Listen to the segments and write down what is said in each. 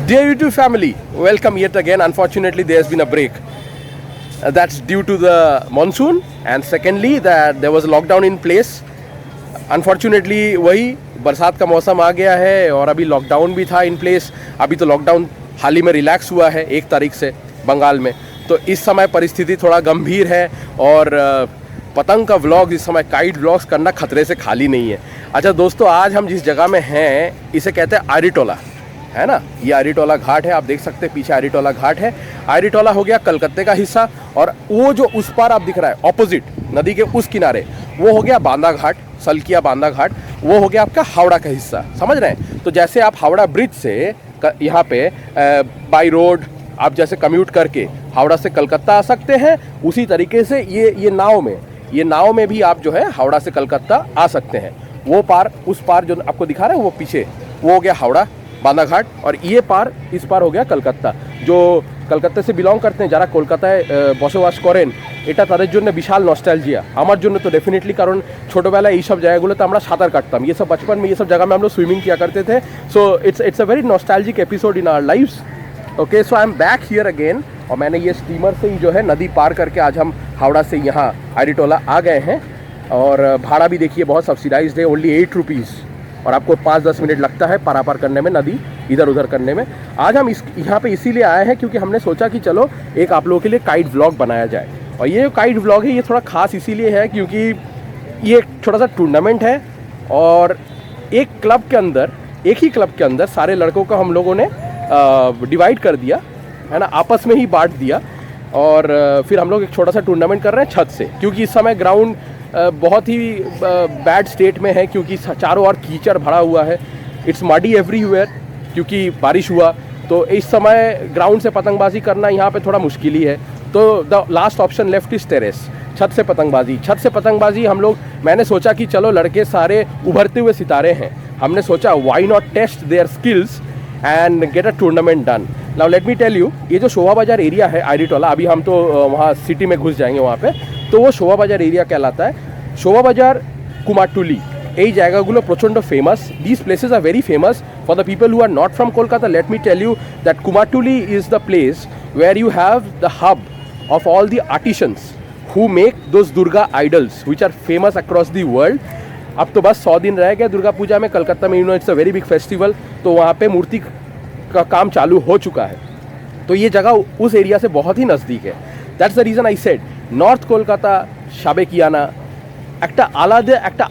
Dear YouTube family, welcome yet again. Unfortunately, there has been a break. That's due to the monsoon, and secondly, that there was a lockdown in place. Unfortunately, वही बरसात का मौसम आ गया है और अभी lockdown भी था इन प्लेस. अभी तो लॉकडाउन हाल ही में रिलैक्स हुआ है 1 तारीख से बंगाल में. तो इस समय परिस्थिति थोड़ा गंभीर है और पतंग का व्लॉग इस समय काइट व्लॉग्स करना खतरे से खाली नहीं है. अच्छा दोस्तों, आज हम जिस जगह में हैं इसे कहते हैं आरीटोला, है ना. ये आरीटोला घाट है, आप देख सकते हैं पीछे आरीटोला घाट है. आरीटोला हो गया कलकत्ते का हिस्सा और वो जो उस पार आप दिख रहा है ऑपोजिट नदी के उस किनारे, वो हो गया बांदा घाट, सलकिया बांदा घाट. वो हो गया आपका हावड़ा का हिस्सा, समझ रहे हैं. तो जैसे आप हावड़ा ब्रिज से यहाँ पे बाई रोड आप जैसे कम्यूट करके हावड़ा से कलकत्ता आ सकते हैं, उसी तरीके से ये नाव में भी आप जो है हावड़ा से कलकत्ता आ सकते हैं. वो पार उस पार जो आपको दिखा रहे हैं वो पीछे, वो हो गया हावड़ा बांदा घाट और ये पार इस पार हो गया कलकत्ता. जो कलकत्ता से बिलोंग करते हैं, যারা কলকাতায় বসবাস করেন, এটা তাদের জন্য বিশাল নস্টালজিয়া. আমার জন্য তো डेफिनेटली, कारण ছোটোবেলায় এই सब জায়গাগুলোতে আমরা সাঁতার কাটতাম. ये सब बचपन में ये सब जगह में हम लोग स्विमिंग किया करते थे. So it's a very nostalgic episode in our lives. Okay, so I am back here again. और मैंने ये स्टीमर से ही जो है नदी पार करके आज हम हावड़ा से यहाँ आरीटोला आ गए हैं. और भाड़ा भी देखिए बहुत सब्सिडाइज्ड है, ओनली 8 रुपीज़. और आपको 5-10 मिनट लगता है पारापार करने में, नदी इधर उधर करने में. आज हम यहाँ पे इसीलिए आए हैं क्योंकि हमने सोचा कि चलो एक आप लोगों के लिए काइट व्लॉग बनाया जाए. और ये काइट व्लॉग है ये थोड़ा ख़ास इसीलिए है क्योंकि ये एक छोटा सा टूर्नामेंट है और एक ही क्लब के अंदर सारे लड़कों को हम लोगों ने डिवाइड कर दिया, है ना, आपस में ही बांट दिया. और फिर हम लोग एक छोटा सा टूर्नामेंट कर रहे हैं छत से, क्योंकि इस समय ग्राउंड बहुत ही बैड स्टेट में है क्योंकि चारों ओर कीचड़ भरा हुआ है. इट्स मडी एवरीवेयर क्योंकि बारिश हुआ. तो इस समय ग्राउंड से पतंगबाजी करना यहाँ पे थोड़ा मुश्किल ही है. तो the last option left is terrace, छत से पतंगबाजी हम लोग. मैंने सोचा कि चलो लड़के सारे उभरते हुए सितारे हैं, हमने सोचा why not test their skills and get a tournament done. Now let me tell you, ये जो शोभा बाजार एरिया है आरीटोला, अभी हम तो वहाँ सिटी में घुस जाएंगे वहाँ पे, तो वो शोभा बाजार एरिया कहलाता है. शोभा बाजार, कुमारटुली, এই জায়গাগুলো প্রচণ্ড famous. This places are very famous for the people who are not from Kolkata. Let me tell you that Kumartuli is the place where you have the hub of all the artisans who make those Durga idols which are famous across the world. अब तो बस 100 दिन रह गए दुर्गा पूजा में कलकत्ता में. It's a very big festival. तो वहाँ पे मूर्ति का काम चालू हो चुका है. तो ये जगह उस एरिया से बहुत ही नज़दीक है. That's the reason I said north Kolkata সাবেকিয়ানা একটা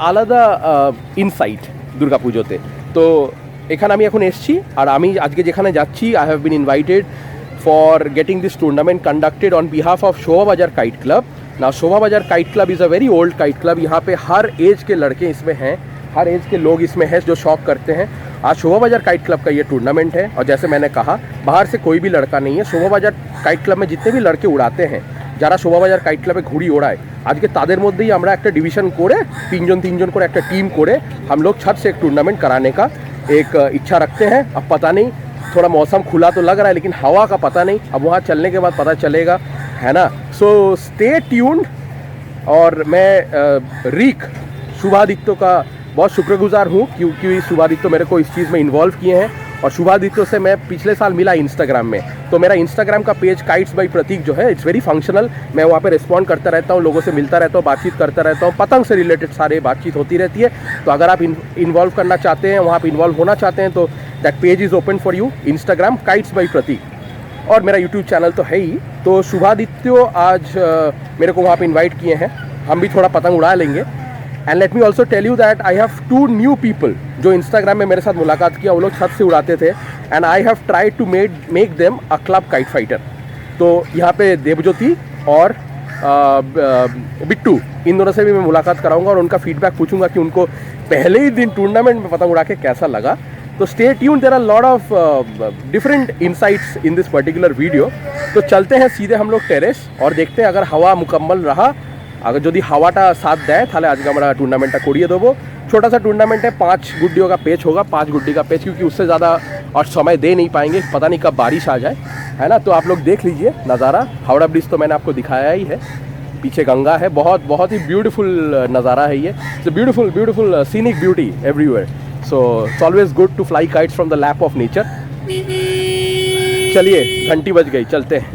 আলাদা ইনসাইট দুর্গা পুজোতে. তো এখানে আমি এখন এসেছি আর আমি আজকে যেখানে যাচ্ছি I have been invited for getting this tournament conducted on behalf of Shobha Bazar kite club. Now Shobha Bazar kite club is a very old kite club. यहाँ पे हर एज के लड़के इसमें हैं, हर एज के लोग इसमें हैं जो शौक करते हैं. आज शोभा बाजार काइट क्लब का ये टूर्नामेंट है और जैसे मैंने कहा बाहर से कोई भी लड़का नहीं है. शोभा बाजार काइट क्लब में जितने भी लड़के उड़ाते हैं, যারা শোভা বাজার কাইট ক্লাবে ঘুড়ি ওড়ায়, আজকে তাদের মধ্যেই আমরা একটা डिवीजन করে 3 করে একটা टीम করে हम लोग छत से एक टूर्नामेंट कराने का एक इच्छा रखते हैं. अब पता नहीं, थोड़ा मौसम खुला तो लग रहा है लेकिन हवा का पता नहीं. अब वहाँ चलने के बाद पता चलेगा, है ना. So stay tuned. और मैं रीक शुभादित्य का बहुत शुक्रगुजार हूँ क्योंकि शुभादित्य मेरे को इस चीज़ में इन्वॉल्व किए हैं. और शुभादित्य से मैं पिछले साल मिला इंस्टाग्राम में. तो मेरा इंस्टाग्राम का पेज काइट्स बाई प्रतीक जो है इट्स वेरी फंक्शनल. मैं वहाँ पे रिस्पॉन्ड करता रहता हूँ, लोगों से मिलता रहता हूँ, बातचीत करता रहता हूँ. पतंग से रिलेटेड सारे बातचीत होती रहती है. तो अगर आप इन्वॉल्व करना चाहते हैं, वहाँ पर इन्वॉल्व होना चाहते हैं, तो that page is open for you, Instagram kites by Prateek. और मेरा यूट्यूब चैनल तो है ही. तो शुभादित्य आज मेरे को वहाँ पर इन्वाइट किए हैं, हम भी थोड़ा पतंग उड़ा लेंगे. And let me also tell you that I have 2 new people जो इंस्टाग्राम में मेरे साथ मुलाकात किया. वो लोग छत से उड़ाते थे and I have tried to make them a club kite fighter. तो यहाँ पे देवज्योति और बिट्टू, इन दोनों से भी मैं मुलाकात कराऊंगा और उनका फीडबैक पूछूंगा कि उनको पहले ही दिन टूर्नामेंट में पतंग उड़ा के कैसा लगा. तो stay tuned, there are lot of different insights in this particular video. तो चलते हैं सीधे हम लोग टेरेस और देखते हैं अगर हवा मुकम्मल रहा, अगर যদি হাওয়াটা साथ দেয় তাহলে আজকে আমরা टूर्नामेंटটা করিয়ে দেবো. छोटा सा टूर्नामेंट है, 5 गुड्डियों का पेच होगा, 5 गुड्डी का पेच, क्योंकि उससे ज़्यादा और समय दे नहीं पाएंगे, पता नहीं कब बारिश आ जाए, है ना. तो आप लोग देख लीजिए नज़ारा. हावड़ा ब्रिज तो मैंने आपको दिखाया ही है, पीछे गंगा है, बहुत ही ब्यूटीफुल नज़ारा है ये. It's beautiful scenic beauty everywhere. So it's always good to fly kites from the lap of nature. चलिए घंटी बज गई, चलते हैं।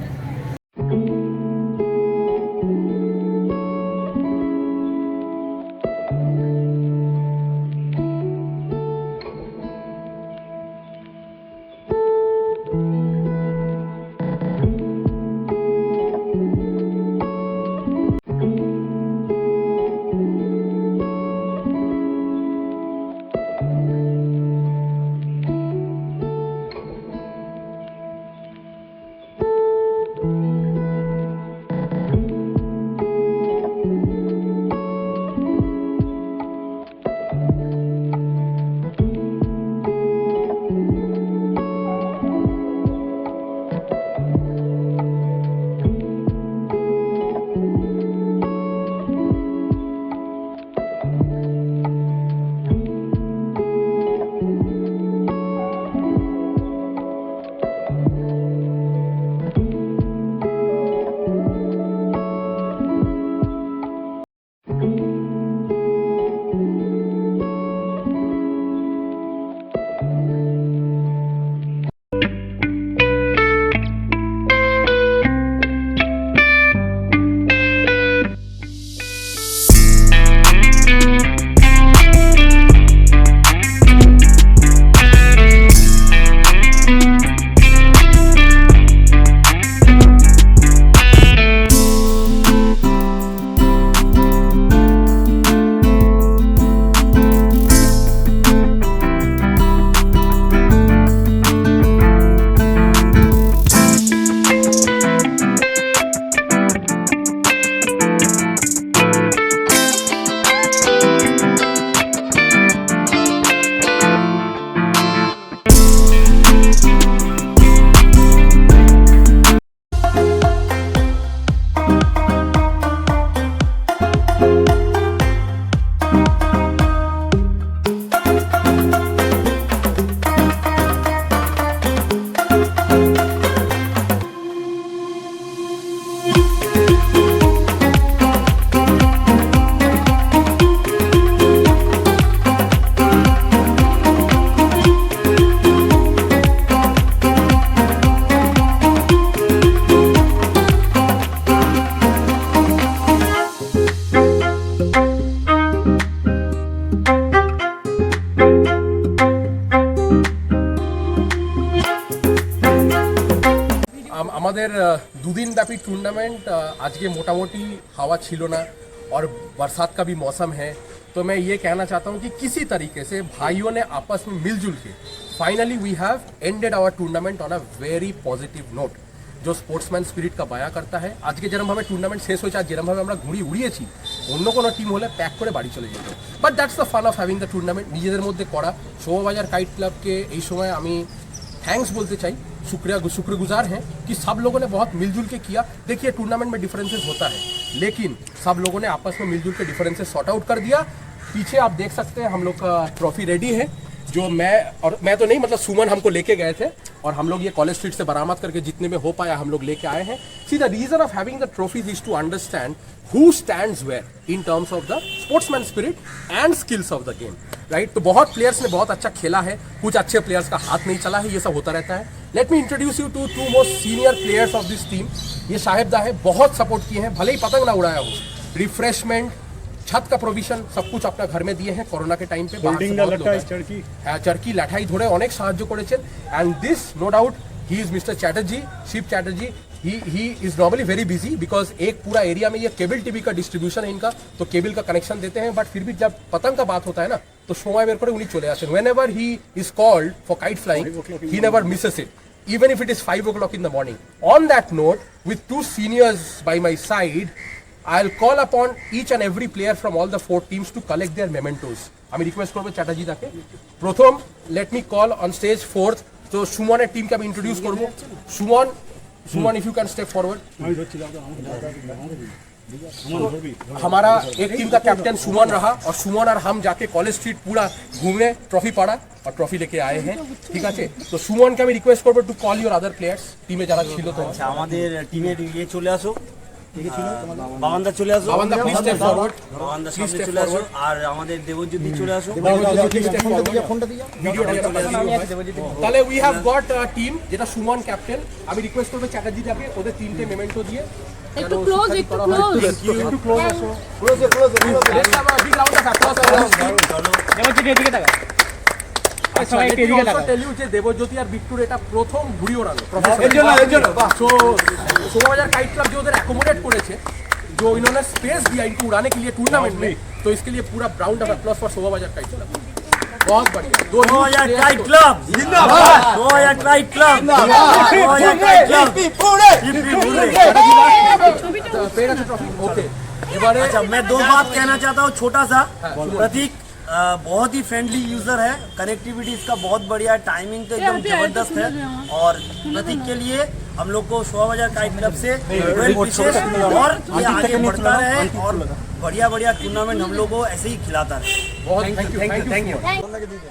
আমাদের দুদিন ব্যাপী टूर्नामेंट आज के मोटामोटी हवा छिलो ना और बरसात का भी मौसम है, तो मैं ये कहना चाहता हूँ कि किसी तरीके से भाइयों ने आपस में मिलजुल के finally we have ended our tournament on a very positive note, जो स्पोर्ट्समैन स्पिरिट का बया करता है। आज के যেরমভাবে টুর্নামেন্ট শেষ হয়েছে, আজ যেরমভাবে আমরা ঘুড়ি উড়িয়েছি, অন্য কোনো টিম হলে প্যাক করে বাড়ি চলে যেত। But that's the fun of having the tournament. নিজেদের মধ্যে করা শোভাবাজার কাইট ক্লাবকে এই সময় আমি थैंक्स बोलते चाहिए, शुक्रगुजार हैं कि सब लोगों ने बहुत मिलजुल के किया। देखिए टूर्नामेंट में डिफरेंसेस होता है, लेकिन सब लोगों ने आपस में मिलजुल के डिफरेंसेस सॉर्ट आउट कर दिया। पीछे आप देख सकते हैं हम लोग का ट्रॉफी रेडी है, जो मैं तो नहीं, मतलब सुमन हमको लेके गए थे और हम लोग ये कॉलेज स्ट्रीट से बरामद करके जितने में हो पाया हम लोग लेके आए हैं। See the reason of having the trophies is to understand who stands where in terms of the sportsman spirit and skills of the game, right. तो बहुत प्लेयर्स ने बहुत अच्छा खेला है, कुछ अच्छे प्लेयर्स का हाथ नहीं चला है, ये सब होता रहता है। Let me introduce you to two most senior players of this team. ये साहेबदा है, बहुत सपोर्ट किए हैं, भले ही पतंग ना उड़ाया हो, रिफ्रेशमेंट, छत का प्रोविजन सब कुछ अपना घर में दिए हैं कोरोना के टाइम पे। चरकी लाठाई धोड़े अनेक साहाय्य करेছেন। And this no doubt he is mister Chatterjee, Shiv Chatterjee. He is normally very busy because एक पूरा एरिया में ये केबल टीवी का डिस्ट्रीब्यूशन है इनका, तो केबल का कनेक्शन देते हैं। बट फिर भी जब पतंग का बात होता है ना, तो समय बेर करे उन्हीं चले आते हैं। Whenever he is called for kite flying, he never Mrs it, even if it is 5 o'clock in the morning. On that note, with two seniors by my side, I'll call upon each and every player from all the 4 teams to collect their mementos. আমি request করব চ্যাটার্জি দাকে। প্রথম let me call on stage 4th, তো সুমনের টিমকে আমি introduce করব। Suman if you can step forward. हमारा एक टीम का कैप्टन सुमन रहा और सुमन और हम जाके कॉलेज स्ट्रीट पूरा घूमे, ट्रॉफी पड़ा और ट्रॉफी लेके आए हैं, ठीक है। तो সুমনকে আমি রিকোয়েস্ট করব to call your other players, টিমে যারা ছিল। তো আমাদের টিমে নিয়ে চলে আসো, বাবান্দা চলে আসো, বাবান্দা প্লিজ স্টেপ ফরওয়ার্ড, বাবান্দা সামনে চলে আসো, আর আমাদের দেবজ্যোতি চলে আসো। তাহলে উই হ্যাভ গট টিম, যেটা সুমন ক্যাপ্টেন। আমি রিকোয়েস্ট করবো চ্যাটার্জিটাকে ওদের তিনটে মেমেন্টো দিয়ে একটু ক্লোজ, একটু ক্লোজ। একটু ক্লোজ আসো। Let's have a big round of applause for our team. Debjyoti এদিকে তাকা। আচ্ছা, let me also tell you যে দেবজ্যোতি আর বিট্টুর এটা প্রথম ঘুড়ি ওড়ানো। এর জন্য So, शोभाबाजार काइट क्लब जो उधर एकोमोडेट করেছে, जो इन्होंने स्पेस दिया इनको उड़ाने के लिए टूर्नामेंट में, तो इसके लिए पूरा round of applause for Shobhabazar kite club. बहुत बढ़िया। 2000 काइट क्लब जिंदाबाद, 2000 काइट क्लब जिंदाबाद, 2000 काइट क्लब पूरे पेड़ ट्रॉफी। ओके, এবারে अच्छा, मैं दो बात कहना चाहता हूँ छोटा सा। प्रतीक बहुत ही फ्रेंडली यूजर है, कनेक्टिविटी इसका बहुत बढ़िया है, टाइमिंग तो एकदम जबरदस्त है। और प्रतीक के लिए हम लोग को शोभाबाजार काइट क्लब से वेल विशेष, और ये आगे बढ़ता रहे और बढ़िया बढ़िया टूर्नामेंट हम लोग को ऐसे ही खिलाता रहे। बहुत थैंक यू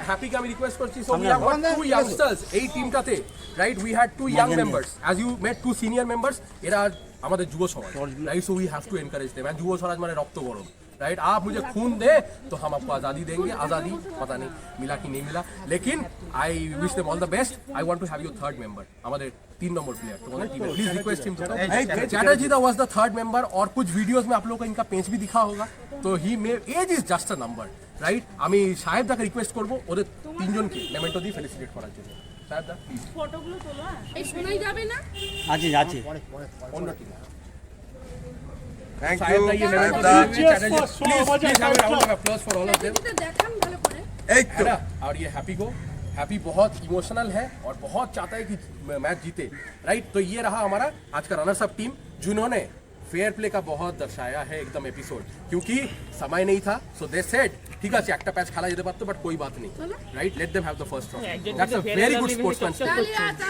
হ্যাপি কে আমি রিকোয়েস্ট করছি। So we have got two youngsters এই টিমটাতে, right? We had two young members, as you met two senior members. এরা আমাদের যুব সমাজ, right? So we have to encourage them. যুব সমাজ মানে রক্ত গরম, राइट? आप मुझे खून दे तो हम आपको आज़ादी देंगे। आज़ादी पता नहीं मिला कि नहीं मिला, लेकिन I wish them all the best. I want to have your third member, हमारे 3 नंबर प्लेयर तुम्हारे टीम में। Please request him to come. Chatterjee da was the third member, और कुछ वीडियोस में आप लोगों को इनका पेज भी दिखा होगा। तो he may age is just a number, right? আমি সাহেব দাকে রিকোয়েস্ট করব ওদের তিনজনকে মেমেন্টো দিয়ে ফেলিসিটেট করার জন্য। সাহেব দা প্লিজ। ফটোগুলো তোলো। এই শোনাই যাবে না? আছে আছে অন্য টিম। Thank Saheb you. दा ये memento please have a round of applause for all of them. এটা দেখান ভালো করে। এই है ना? और ये हैप्पी को, हैप्पी बहुत इमोशनल है और बहुत चाहता है कि मैच जीते, राइट? तो ये रहा हमारा आज का रनर्स अप टीम, जिन्होंने फेयर प्ले का बहुत दर्शाया है एकदम एपिसोड, क्योंकि समय नहीं था। सो दे सेड ठीक আছে একটা ম্যাচ খেলা যেতে পারতো, বাট कोई बात नहीं, right? Let them have the first trophy. That's a very good sportsmanship,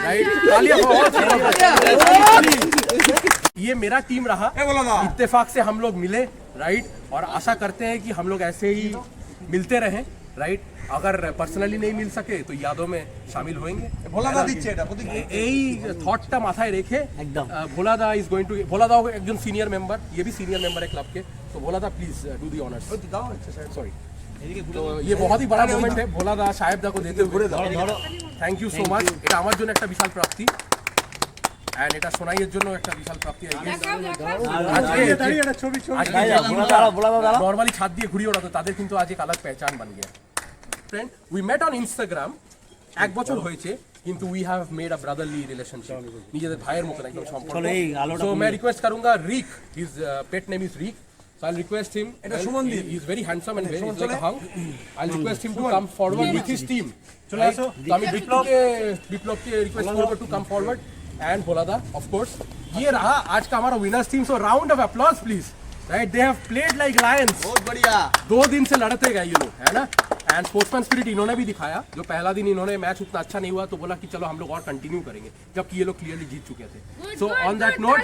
right? तालियां फॉर ऑल। ये मेरा टीम रहा, इत्तेफाक से हम लोग मिले, राइट? और आशा करते हैं कि हम लोग ऐसे ही मिलते रहें, राइट? अगर पर्सनली नहीं मिल सके तो यादों में शामिल होंगे। ভোলাদা দিচ্ছে এটা প্রতীক, এই থটটা মাথায় রেখে একদম। ভোলাদা ইজ গোইং টু, ভোলাদাও একজন সিনিয়র মেম্বার, ये भी सीनियर मेंबर है क्लब के। तो Bholada please do the honours. Sorry, तो ये बहुत ही बड़ा मोमेंट है भोलादा साहेब दा को देते हुए। थैंक यू सो माच। এটা আমার জন্য একটা বিশাল প্রাপ্তি, এন্ড এটা সোনাইয়ের জন্য একটা বিশাল প্রাপ্তি। নরমালি ছাদ দিয়ে ঘুরিয়ে ওড়াতো, তাদের কিন্তু আজ এক আলাদা পেহচান বান গিয়া। Friend, we met on Instagram, 1 বছর হয়েছে, কিন্তু we have made a brotherly relationship, নিজেদের ভাইয়ের মতো একদম সম্পর্ক। সো मैं रिक्वेस्ट करूंगा Rick, his pet name is Rick, so I'll request him, এটা সুমনদি, he is very handsome and very like a hunk. I'll request him to come forward with his team। চলে আসো। তো আমি বিপ্লবকে রিকোয়েস্ট করব to come forward, and Bholada of course. ये रहा आज का हमारा winners team. So round of applause please, right? They have played like lions, बहुत बढ़िया। 2 दिन से लड़ते गए ये लोग, है ना? एंड स्पोर्ट्समैन स्पिरिट इन्होंने भी दिखाया। जो पहला दिन इन्होंने मैच उतना अच्छा नहीं हुआ तो बोला कि चलो हम लोग और कंटिन्यू करेंगे, जबकि ये लोग क्लियरली जीत चुके थे। सो ऑन दैट नोट,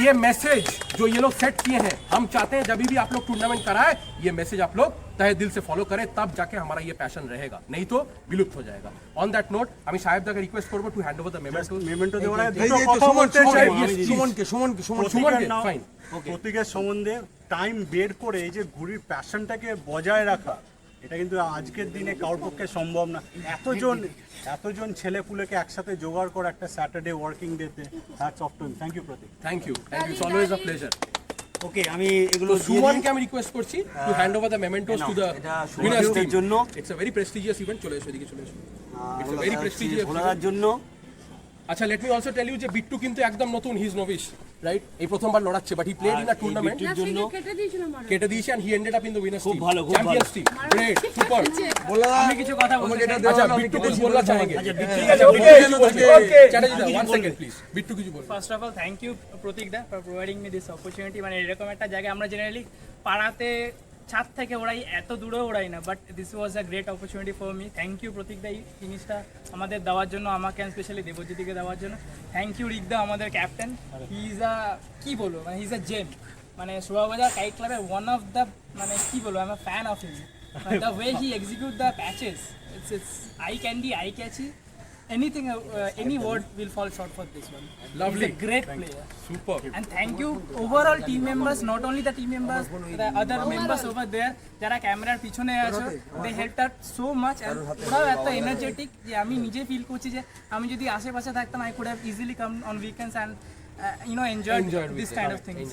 ये मैसेज जो ये लोग सेट किए हैं, हम चाहते हैं जब भी आप लोग टूर्नामेंट कराए, ये मैसेज आप लोग तहे दिल से फॉलो करें, तब जाके हमारा ये पैशन रहेगा, नहीं तो विलुप्त हो जाएगा। ऑन दैट नोट আমি সাহেব দাকে রিকোয়েস্ট করব two hand over the memento দেওয়ার আগে এই যে সুমনকে ফাইন। প্রতীকের সম্বন্ধে টাইম বের করে এই যে ঘুড়ির প্যাশনটাকে বজায় রাখা, এটা কিন্তু আজকের দিনে কারোর পক্ষে সম্ভব না। এতজন ছেলেপুলেকে একসাথে জোগাড় করা একটা স্যাটারডে ওয়ার্কিং ডেতে, hats off to him. Thank you Prateek. Thank you, it's always a pleasure. Okay, আমি এগুলো সুমনকে আমি রিকোয়েস্ট করছি to hand over the mementos to the winners team জন্য। It's a very prestigious event. চলে এসো, এদিকে চলে এসো। ইটস আ ভেরি প্রেস্টিজিয়াস ভোলাদার জন্য। আচ্ছা, let me also tell you যে বিট্টু কিন্তু একদম নতুন, হি ইজ নোভিস, রাইট? এই প্রথমবার লড়াচ্ছে, but he played in a tournament, জন্য কেটে দিয়েছিলাম আর কেটে দিয়েছে, and he ended up in the winners team, খুব ভালো। Champions team. Great, super. আমি কিছু কথা বলতে চাই। अच्छा बिट्टू कुछ बोलना चाहेंगे? ठीक है, okay Chatterjee da 1 second please, Bittu কিছু বলুন। First of all thank you Pratik da for providing me this opportunity. মানে এরকম একটা জায়গায় আমরা জেনারেলি পাড়াতে ছাদ থেকে ওড়াই, এত দূরে ওড়াই না, but this was a great opportunity for me. Thank you প্রতীক দা এই জিনিসটা আমাদের দেওয়ার জন্য, আমাকে স্পেশালি দেবজ্যোতিকে দেওয়ার জন্য। থ্যাংক ইউ রিক দা, আমাদের ক্যাপ্টেন। হি ইজ আ, কি বলবো, মানে হি ইজ আ জেম। মানে শোভাবাজার কাইট ক্লাবের ওয়ান অফ দ্য, মানে কি বলবো, I am a fan of him. The way he execute the patches, it's I candy, eye catchy, anything, any word will fall short for this one. Lovely. He's a great player. Superb. And thank you overall team members, not only the team members, the other members over there যারা ক্যামেরার পিছনে আছো, they helped us so much and ওরাও এত energetic যে আমি নিজে feel করছি যে আমি যদি আশেপাশে থাকতাম I could have easily come on weekends and enjoyed this kind of things.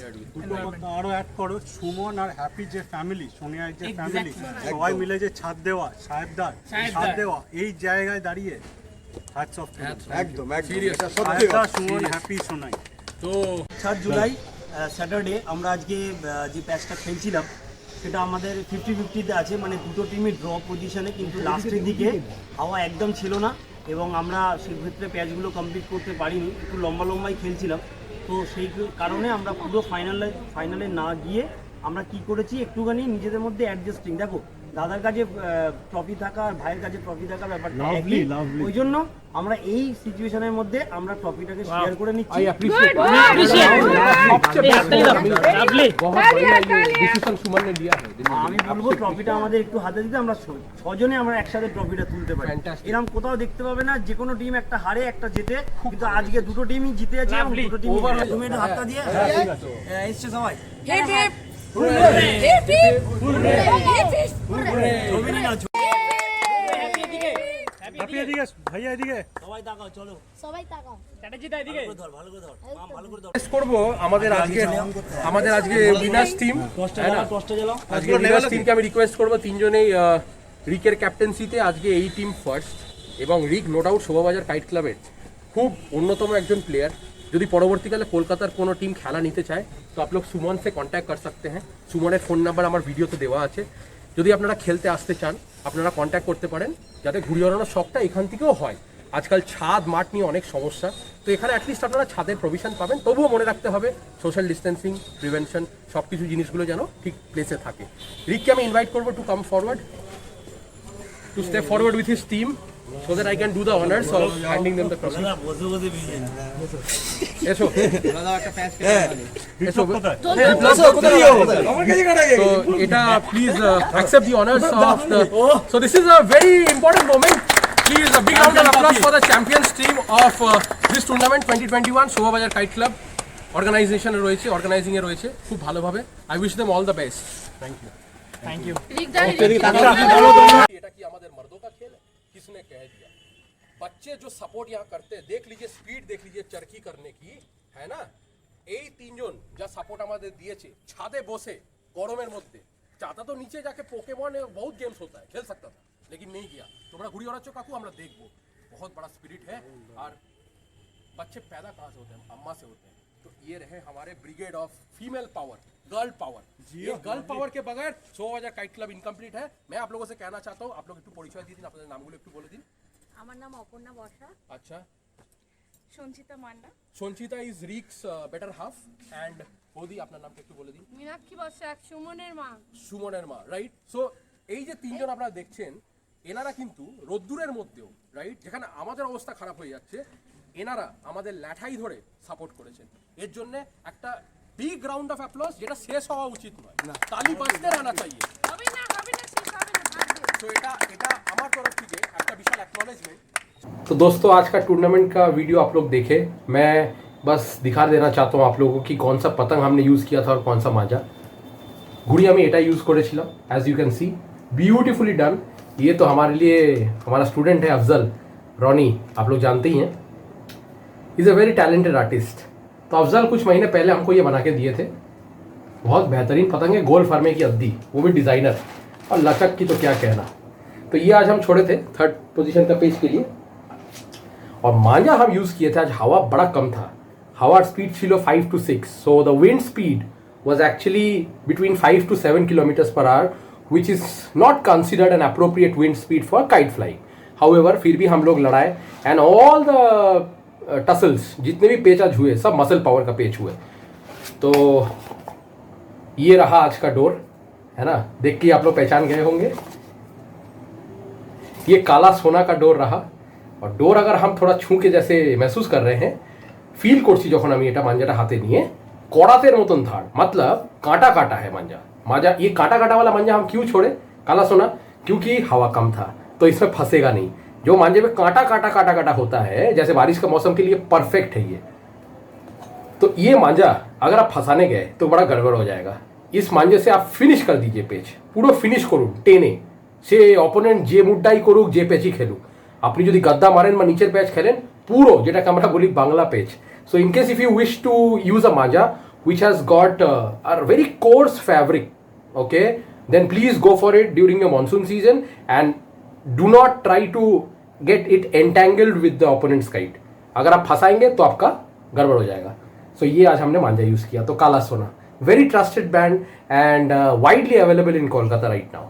আরো অ্যাড করো সুমন আর হ্যাপি যে ফ্যামিলি, সোনিয়ার যে ফ্যামিলি, Exactly. সবাই মিলে যে ছাদ দেওয়া, সাহেবদার ছাদ দেওয়া, এই জায়গায় দাঁড়িয়ে হ্যাটস অফ একদম একদম এটা সত্যি সাহেবদা, সুমন, হ্যাপি, সোনাই। তো 7 জুলাই স্যাটারডে আমরা আজকে যে ম্যাচটা খেলছিলাম সেটা আমাদের 50-50-তে আছে, মানে দুটো টিমই ড্র পজিশনে, কিন্তু লাস্টের দিকে হাওয়া একদম ছিল না এবং আমরা সেক্ষেত্রে ম্যাচগুলো কমপ্লিট করতে পারিনি, একটু লম্বাই খেলছিলাম। তো সেই কারণে আমরা পুরো ফাইনালে না গিয়ে আমরা কি করেছি, একটুখানি নিজেদের মধ্যে অ্যাডজাস্টিং, দেখো দাদার কাছে ট্রফি থাকা আর ভাইয়ের কাছে ট্রফি থাকা ব্যাপারটা একই, ওই জন্য আমরা এই সিচুয়েশনের মধ্যে আমরা ট্রফিটাকে শেয়ার করে নিচ্ছি। আমি বলবো ট্রফিটা আমাদের একটু হাতে দিতে, আমরা ছজনে আমরা একসাথে ট্রফিটা তুলতে পারি। এরকম কোথাও দেখতে পাবে না যে কোনো টিম একটা হারে একটা জেতে, কিন্তু আজকে দুটো টিমই জিতে আছে এবং দুটো টিম তুমি একটু হাতটা দিয়ে এসছে সবাই ছবি নিয়ে নাও। হ্যাপি এদিকে, ভাইয়া এদিকে। সবাই তাকাও, চলো সবাই তাকাও স্ট্র্যাটেজি দা এদিকে ধর, ভালো করে ধর, ভালো করে ধর। টেস্ট করব আমাদের আজকে উইনার্স টিম, টসটা জ্বালাও। আজকে উইনার্স টিমকে আমি রিকোয়েস্ট করব তিনজনেই রিকের ক্যাপ্টেন্সিতে আজকে এই টিম ফার্স্ট, এবং রিক নো ডাউট শোভাবাজার কাইট ক্লাবের খুব অন্যতম একজন প্লেয়ার। যদি পরবর্তীকালে কলকাতার কোনো টিম খেলা নিতে চায় তো आप लोग সুমন से কন্ট্যাক্ট कर सकते हैं। সুমনের ফোন নাম্বার আমার ভিডিওতে দেওয়া আছে, যদি আপনারা খেলতে আসতে চান আপনারা কন্ট্যাক্ট করতে পারেন, যাতে ঘুড়ি ওড়ানোর শখটা এখান থেকেও হয়। আজকাল ছাদ মাঠ নিয়ে অনেক সমস্যা, তো এখানে অ্যাটলিস্ট আপনারা ছাদের প্রভিশন পাবেন। তবুও মনে রাখতে হবে সোশ্যাল ডিস্টেন্সিং, প্রিভেনশন, সব কিছু জিনিসগুলো যেন ঠিক প্লেসে থাকে। রিককে আমি ইনভাইট করবো to come forward, to step forward with his team, so that I can do the honors of handing them the trophy. এসো এসো তো এটা please accept the honors of the, so this is a very important moment. Please a big round of applause for the champions team of this tournament 2021 Shobhabazar kite club অর্গানাইজেশনে রয়েছে, organising এ রয়েছে খুব ভালোভাবে। I wish them all the best. Thank you. এটা কি আমাদের मर्दों का खेल है? किसने कह दिया? बच्चे जो सपोर्ट यहाँ करते हैं, देख लीजिए स्पीड, देख लीजिए चरखी करने की, है ना? এই তিনজন যা সাপোর্ট আমাদের দিয়েছে ছাদে বসে গরমের মধ্যে, চাতা তো নিচে যাকে पोकेमॉन बहुत गेम्स होता है, खेल सकता था लेकिन नहीं किया। তোমরা ঘুড়ি ওড়াচ্ছ কাকু, আমরা দেখবো, बहुत बड़ा स्पिरिट है। और बच्चे पैदा कहाँ से होते हैं? अम्मा से होते हैं। तो ये रहे हमारे brigade of female power, girl power. ये गर्ल पावर के बगैर শোভাবাজার কাইট ক্লাব ইনকমপ্লিট है। मैं आप लोगों से कहना चाहता हूँ, आप लोग একটু পরিচয় দিয়ে দিন, আপনাদের নামগুলো একটু বলে দিন। আমার নাম অপর্ণা বর্ষা, আচ্ছা, সঞ্চিতা মান্না, সঞ্চিতা ইজ রিক্স বেটার হাফ, অ্যান্ড বৌদি আপনার নামটা একটু বলে দিন। মীনাক্ষী বসাক, সুমনের মা। সুমনের মা, রাইট। সো এই যে তিনজন আপনারা দেখছেন, এনারা কিন্তু রোদ্দুরের মধ্যেও, রাইট, যেখানে আমাদের অবস্থা খারাপ হয়ে যাচ্ছে, এনারা আমাদের ল্যাঠাই ধরে সাপোর্ট করেছেন। এর জন্য একটা বিগ রাউন্ড অফ অ্যাপ্লজ, যেটা শেষ হওয়া উচিত নয়, তালি বাজতে রানা চাইয়ে। হবে না শেষ হবে না, থাকবে। तो এটা আমার তরফ থেকে একটা বিশাল एक्नॉलेजमेंट। तो दोस्तों आज का टूर्नामेंट का वीडियो आप लोग देखे, मैं बस दिखा देना चाहता हूँ आप लोगों को कि कौन सा पतंग हमने यूज़ किया था और कौन सा मांझा। घुड़ी আমি এটা यूज़ করেছিলাম, as you can see beautifully done. ये तो हमारे लिए हमारा स्टूडेंट है अफजल रॉनी, आप लोग जानते ही हैं, is a very talented artist. तो अफजल कुछ महीने पहले हमको ये बना के दिए थे, बहुत बेहतरीन पतंग है, गोल फर्मे की अद्दी, वो भी डिज़ाइनर, और लचक की तो क्या कहना। तो ये आज हम छोड़े थे थर्ड पोजीशन का पेज के लिए, और मांझा हम यूज़ किए थे। आज हवा बड़ा कम था, हवा स्पीड छिलो 5 to 6, so the wind speed was actually between 5 to 7 kilometers per hour, which is not considered an appropriate wind speed for kite flying. However, फिर भी हम लोग लड़ाए, and all the tussles, जितने भी पेच आज हुए सब मसल पावर का पेच हुए। तो ये रहा आज का डोर, है ना, देख के आप लोग पहचान गए होंगे, ये काला सोना का डोर रहा। और डोर अगर हम थोड़ा छू के जैसे महसूस कर रहे हैं, ফিল করছি যখন আমি এটা মাঞ্জাটা হাতে নিয়ে, কড়াতের মতন ধার, मतलब कांटा काटा है मांझा। मांझा ये कांटा काटा वाला मांझा हम क्यों छोड़े काला सोना? क्योंकि हवा कम था, तो इसमें फंसेगा नहीं। जो मांझे में कांटा कांटा कांटा कांटा होता है, जैसे बारिश का मौसम के लिए परफेक्ट है ये। तो ये मांझा अगर आप फंसाने गए तो बड़ा गड़बड़ हो जाएगा। इस मांझे से आप फिनिश कर दीजिए पेच, পুরো ফিনিশ করুন টেনে। সে অপোনেন্ট যে মুডটাই করুক, যে পেচই খেলুক, আপনি যদি গাদ্দা মারেন বা নিচের পেচ খেলেন, পুরো যেটাকে আমরা বলি বাংলা পেচ। So in case if you wish to use a manja which has got a very coarse fabric, okay, then please go for it during the monsoon season and do not try to get it entangled with the opponent's kite. अगर आप फंसाएंगे तो आपका गड़बड़ हो जाएगा। सो ये आज हमने मांझा यूज़ किया। तो काला सोना, very trusted brand and widely available in Kolkata right now.